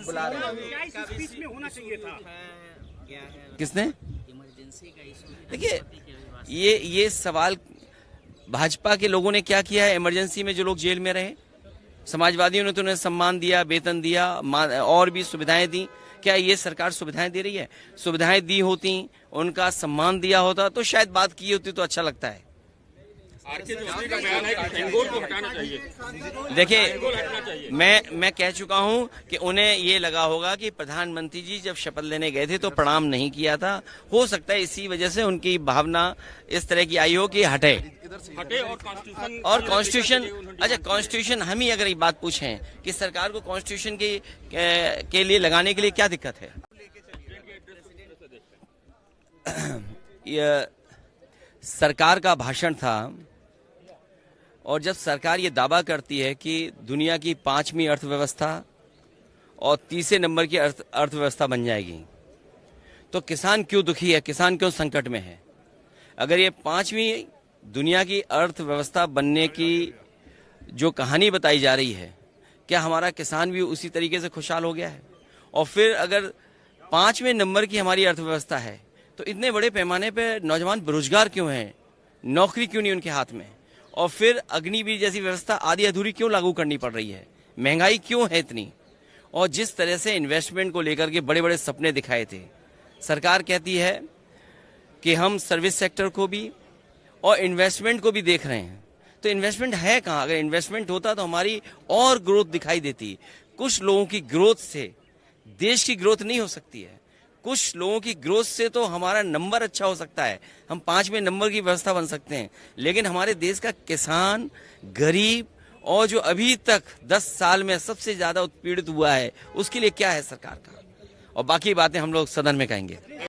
बुला रहे हैं। में होना चाहिए था। किसने? देखिए, ये सवाल भाजपा के लोगों ने क्या किया है? इमरजेंसी में जो लोग जेल में रहे, समाजवादियों ने तो उन्हें सम्मान दिया, वेतन दिया, और भी सुविधाएं दी। क्या ये सरकार सुविधाएं दे रही है? सुविधाएं दी होती, उनका सम्मान दिया होता तो शायद बात की होती तो अच्छा लगता है। आरके जोशी का बयान है कि हिंगोल को हटाना चाहिए। देखिए, मैं कह चुका हूं कि उन्हें ये लगा होगा कि प्रधानमंत्री जी जब शपथ लेने गए थे तो प्रणाम नहीं किया था। हो सकता है इसी वजह से उनकी भावना इस तरह की आई हो कि हटे। और कॉन्स्टिट्यूशन, अच्छा कॉन्स्टिट्यूशन हम ही अगर ये बात पूछें कि सरकार को कॉन्स्टिट्यूशन के लिए लगाने के लिए क्या दिक्कत है? यह सरकार का भाषण था, और जब सरकार ये दावा करती है कि दुनिया की 5वीं अर्थव्यवस्था और 30 नंबर की अर्थव्यवस्था बन जाएगी, तो किसान क्यों दुखी है, किसान क्यों संकट में है? अगर ये 5वीं दुनिया की अर्थव्यवस्था बनने की जो कहानी बताई जा रही है, क्या हमारा किसान भी उसी तरीके से खुशहाल हो गया है? और फिर अगर 5वें नंबर की हमारी अर्थव्यवस्था है तो इतने बड़े पैमाने पर नौजवान बेरोजगार क्यों हैं? नौकरी क्यों नहीं उनके हाथ में? और फिर अग्निवीर जैसी व्यवस्था आधी अधूरी क्यों लागू करनी पड़ रही है? महंगाई क्यों है इतनी? और जिस तरह से इन्वेस्टमेंट को लेकर के बड़े बड़े सपने दिखाए थे, सरकार कहती है कि हम सर्विस सेक्टर को भी और इन्वेस्टमेंट को भी देख रहे हैं। तो इन्वेस्टमेंट है कहाँ? अगर इन्वेस्टमेंट होता तो हमारी और ग्रोथ दिखाई देती। कुछ लोगों की ग्रोथ से देश की ग्रोथ नहीं हो सकती है। कुछ लोगों की ग्रोथ से तो हमारा नंबर अच्छा हो सकता है, हम 5वें नंबर की व्यवस्था बन सकते हैं, लेकिन हमारे देश का किसान, गरीब और जो अभी तक 10 साल में सबसे ज्यादा उत्पीड़ित हुआ है, उसके लिए क्या है सरकार का? और बाकी बातें हम लोग सदन में कहेंगे।